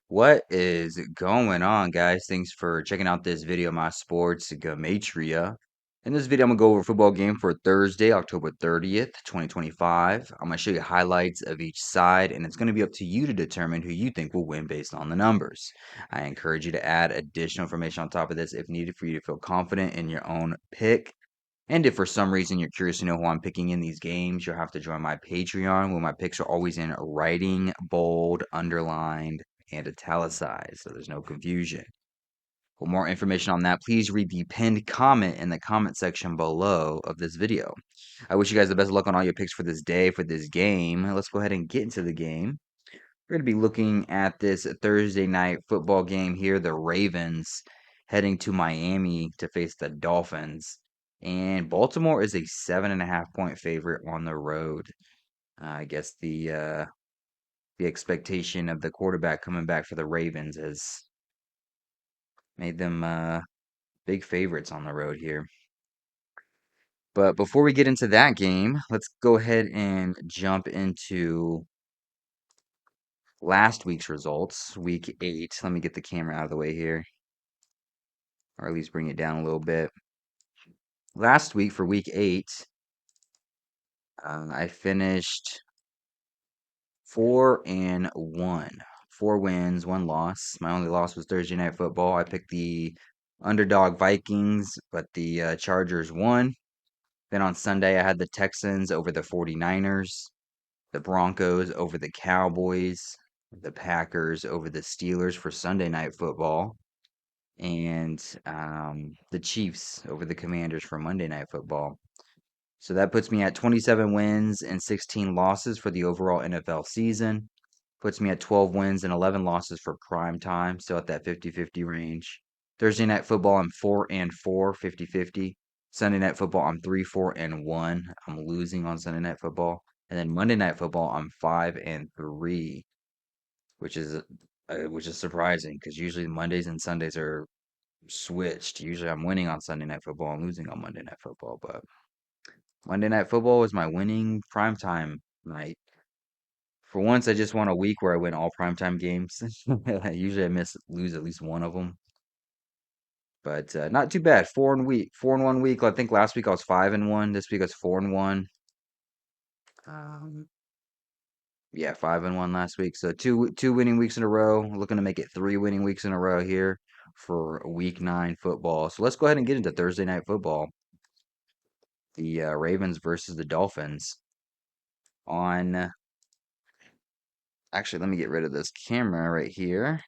What is going on, guys? Thanks for checking out this video of my sports, Gematria. In this video, I'm going to go over a football game for Thursday, October 30th, 2025. I'm going to show you highlights of each side, and it's going to be up to you to determine who you think will win based on the numbers. I encourage you to add additional information on top of this if needed for you to feel confident in your own pick. And if for some reason you're curious to know who I'm picking in these games, you'll have to join my Patreon where my picks are always in writing, bold, underlined, and italicized, so there's no confusion. For more information on that, please read the pinned comment in the comment section below of this video. I wish you guys the best of luck on all your picks for this day, for this game. Let's go ahead and get into the game. We're going to be looking at this Thursday night football game here. The Ravens heading to Miami to face the Dolphins. And Baltimore is a 7.5 point favorite on the road. I guess the expectation of the quarterback coming back for the Ravens has made them big favorites on the road here. But before we get into that game, let's go ahead and jump into last week's results, week 8. Let me get the camera out of the way here, or at least bring it down a little bit. Last week for week 8, I finished 4-1. 4 wins, 1 loss. My only loss was Thursday Night Football. I picked the underdog Vikings, but the Chargers won. Then on Sunday, I had the Texans over the 49ers, the Broncos over the Cowboys, the Packers over the Steelers for Sunday Night Football, and the Chiefs over the Commanders for Monday Night Football. So that puts me at 27 wins and 16 losses for the overall NFL season. Puts me at 12 wins and 11 losses for prime time, still at that 50-50 range. Thursday Night Football, I'm 4-4, 50-50. Sunday Night Football, I'm 3-4-1. I'm losing on Sunday Night Football. And then Monday Night Football, I'm 5-3, which is surprising because usually Mondays and Sundays are switched. Usually I'm winning on Sunday Night Football and losing on Monday Night Football, but Monday Night Football was my winning primetime night. For once, I just want a week where I win all primetime games. Usually I lose at least one of them, but not too bad. 4-1 week. I think last week I was 5-1. This week I was 4-1. Um, yeah, 5-1 last week. So two winning weeks in a row. Looking to make it 3 winning weeks in a row here for week 9 football. So let's go ahead and get into Thursday night football. The Ravens versus the Dolphins on. Actually, let me get rid of this camera right here.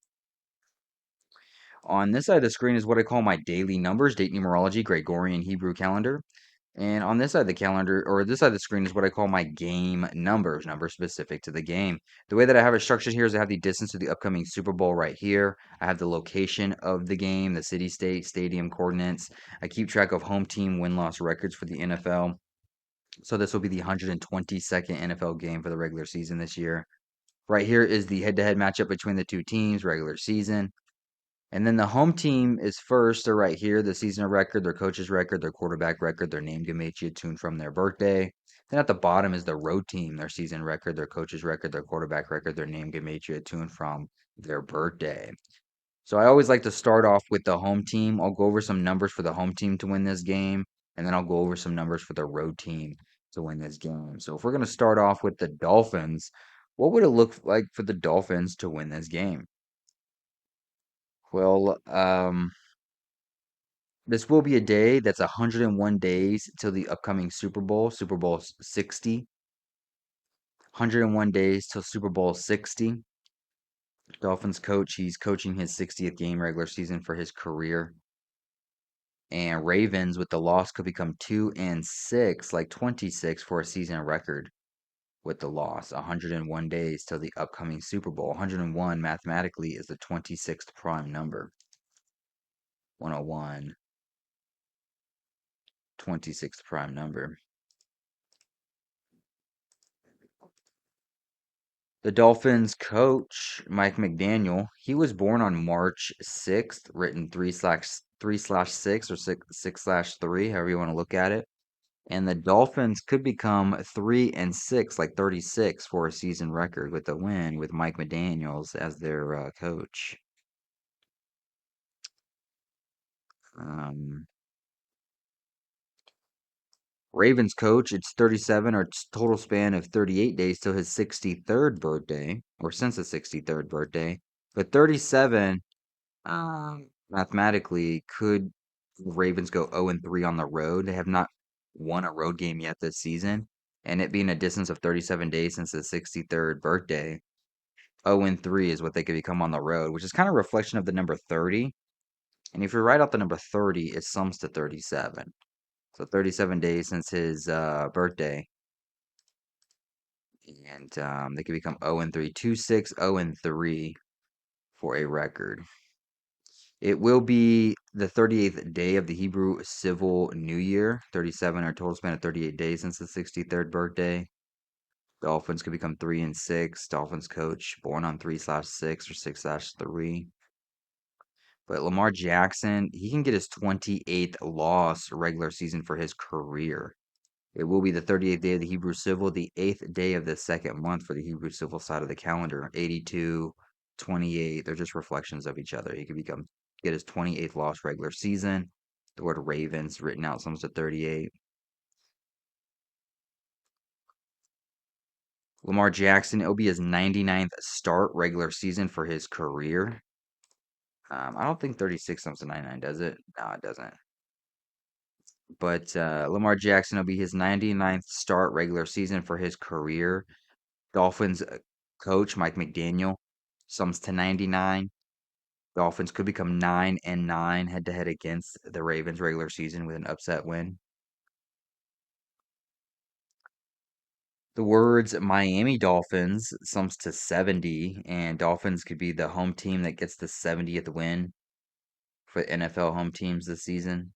On this side of the screen is what I call my daily numbers, date numerology, Gregorian Hebrew calendar. And on this side of the calendar, or this side of the screen, is what I call my game numbers, numbers specific to the game. The way that I have it structured here is I have the distance to the upcoming Super Bowl right here. I have the location of the game, the city, state, stadium coordinates. I keep track of home team win-loss records for the NFL. So this will be the 122nd NFL game for the regular season this year. Right here is the head-to-head matchup between the two teams, regular season. And then the home team is first. They're right here. The season record, their coach's record, their quarterback record, their name Gematria tuned from their birthday. Then at the bottom is the road team, their season record, their coach's record, their quarterback record, their name Gematria tuned from their birthday. So I always like to start off with the home team. I'll go over some numbers for the home team to win this game, and then I'll go over some numbers for the road team to win this game. So if we're going to start off with the Dolphins, what would it look like for the Dolphins to win this game? Well, this will be a day that's 101 days till the upcoming Super Bowl, Super Bowl 60. 101 days till Super Bowl 60. Dolphins coach, he's coaching his 60th game regular season for his career. And Ravens with the loss could become 2-6, like 26 for a season record with the loss. 101 days till the upcoming Super Bowl. 101 mathematically is the 26th prime number. 101, 26th prime number. The Dolphins coach, Mike McDaniel, he was born on March 6th, written 3/6 or 6/3, however you want to look at it. And the Dolphins could become 3-6, like 36 for a season record with a win with Mike McDaniels as their coach. Um, Ravens coach, it's 37 or total span of 38 days till his 63rd birthday, or since his 63rd birthday. But 37, mathematically, could Ravens go 0-3 on the road? They have not won a road game yet this season. And it being a distance of 37 days since his 63rd birthday, 0-3 is what they could become on the road, which is kind of a reflection of the number 30. And if you write out the number 30, it sums to 37. So 37 days since his birthday, and they could become 0-3, 2-6, 0-3 for a record. It will be the 38th day of the Hebrew Civil New Year, 37 or total span of 38 days since his 63rd birthday. Dolphins could become 3-6. Dolphins coach born on 3/6 or 6/3. But Lamar Jackson, he can get his 28th loss regular season for his career. It will be the 38th day of the Hebrew Civil, the 8th day of the second month for the Hebrew Civil side of the calendar. 82, 28, they're just reflections of each other. He could get his 28th loss regular season. The word Ravens written out sums to 38. Lamar Jackson, it'll be his 99th start regular season for his career. I don't think 36 sums to 99, does it? No, it doesn't. But Lamar Jackson will be his 99th start regular season for his career. Dolphins coach Mike McDaniel sums to 99. Dolphins could become 9-9 head to head against the Ravens regular season with an upset win. The words Miami Dolphins sums to 70, and Dolphins could be the home team that gets the 70th win for NFL home teams this season.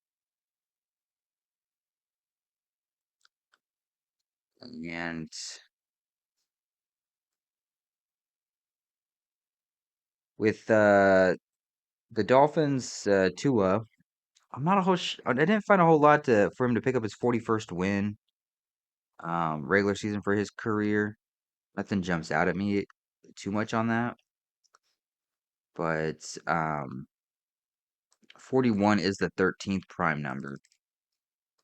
And with the Dolphins, Tua, I'm not a whole. I didn't find a whole lot for him to pick up his 41st win, regular season for his career. Nothing jumps out at me too much on that, but 41 is the 13th prime number,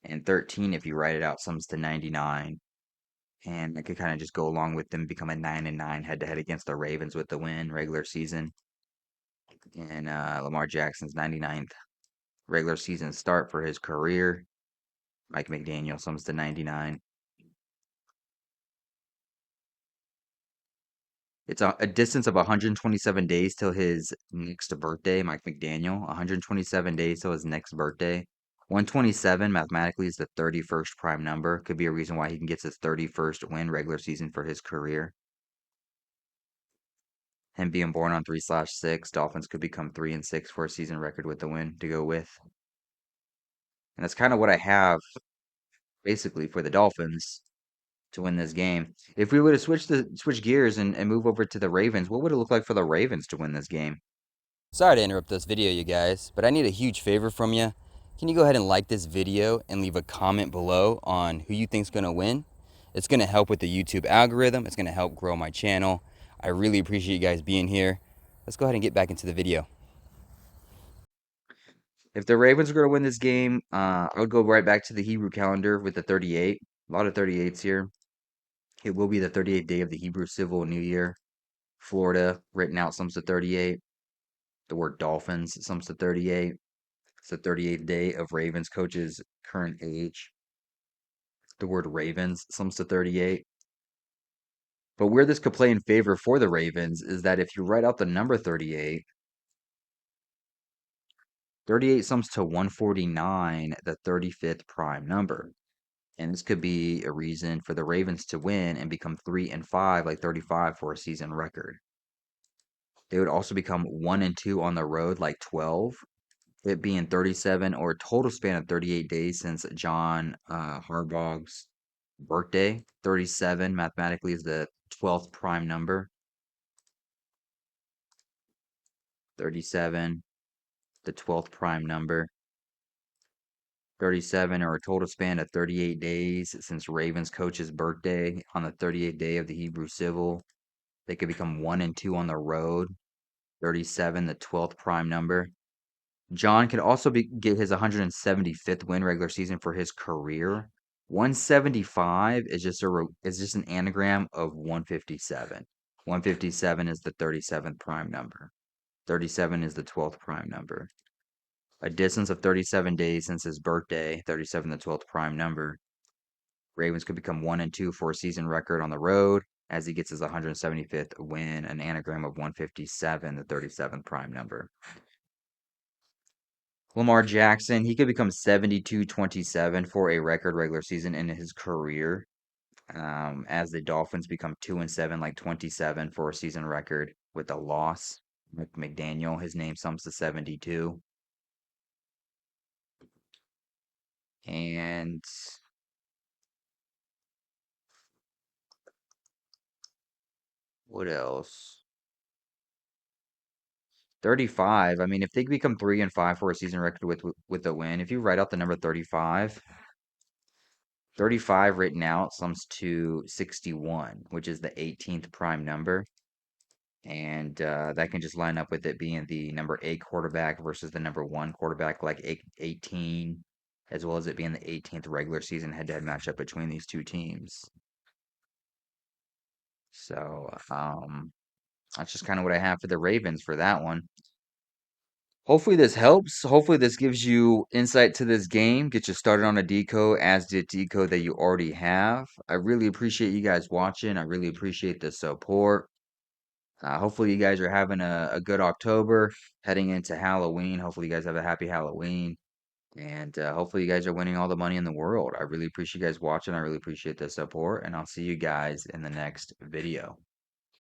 and 13, if you write it out, sums to 99. And it could kind of just go along with them becoming 9-9 head to head against the Ravens with the win regular season, and Lamar Jackson's 99th regular season start for his career. Mike McDaniel sums to 99. It's a distance of 127 days till his next birthday, Mike McDaniel. 127 days till his next birthday. 127 mathematically is the 31st prime number. Could be a reason why he can get his 31st win regular season for his career. Him being born on 3/6, Dolphins could become 3-6 for a season record with the win to go with. And that's kind of what I have basically for the Dolphins to win this game. If we would have switch gears and move over to the Ravens, what would it look like for the Ravens to win this game? Sorry to interrupt this video, you guys, but I need a huge favor from you. Can you go ahead and like this video and leave a comment below on who you think's going to win? It's going to help with the YouTube algorithm. It's going to help grow my channel. I really appreciate you guys being here. Let's go ahead and get back into the video. If the Ravens are going to win this game, I would go right back to the Hebrew calendar with the 38. A lot of 38s here. It will be the 38th day of the Hebrew Civil New Year. Florida, written out, sums to 38. The word Dolphins sums to 38. It's the 38th day of Ravens coach's current age. The word Ravens sums to 38. But where this could play in favor for the Ravens is that if you write out the number 38, 38 sums to 149, the 35th prime number. And this could be a reason for the Ravens to win and become 3-5, like 35 for a season record. They would also become 1-2 on the road, like 12, it being 37 or a total span of 38 days since John Harbaugh's birthday. 37 mathematically is the 12th prime number. 37, the 12th prime number. 37, or a total span of 38 days since Ravens coach's birthday on the 38th day of the Hebrew Civil. They could become 1-2 on the road. 37, the 12th prime number. John could also get his 175th win regular season for his career. 175 is just an anagram of 157. 157 is the 37th prime number. 37 is the 12th prime number. A distance of 37 days since his birthday, 37 the 12th prime number. Ravens could become 1-2 for a season record on the road as he gets his 175th win, an anagram of 157, the 37th prime number. Lamar Jackson, he could become 72-27 for a record regular season in his career. As the Dolphins become 2-7, like 27 for a season record with a loss. McDaniel, his name sums to 72. And what else? 35. I mean, if they become 3-5 for a season record with a win, if you write out the number 35, 35 written out sums to 61, which is the 18th prime number. And that can just line up with it being the number 8 quarterback versus the number 1 quarterback, like 18, as well as it being the 18th regular season head-to-head matchup between these two teams. So that's just kind of what I have for the Ravens for that one. Hopefully this helps. Hopefully this gives you insight to this game, get you started on a decode as the decode that you already have. I really appreciate you guys watching. I really appreciate the support. Hopefully you guys are having a good October heading into Halloween. Hopefully you guys have a happy Halloween. And hopefully you guys are winning all the money in the world. I really appreciate you guys watching. I really appreciate the support. And I'll see you guys in the next video.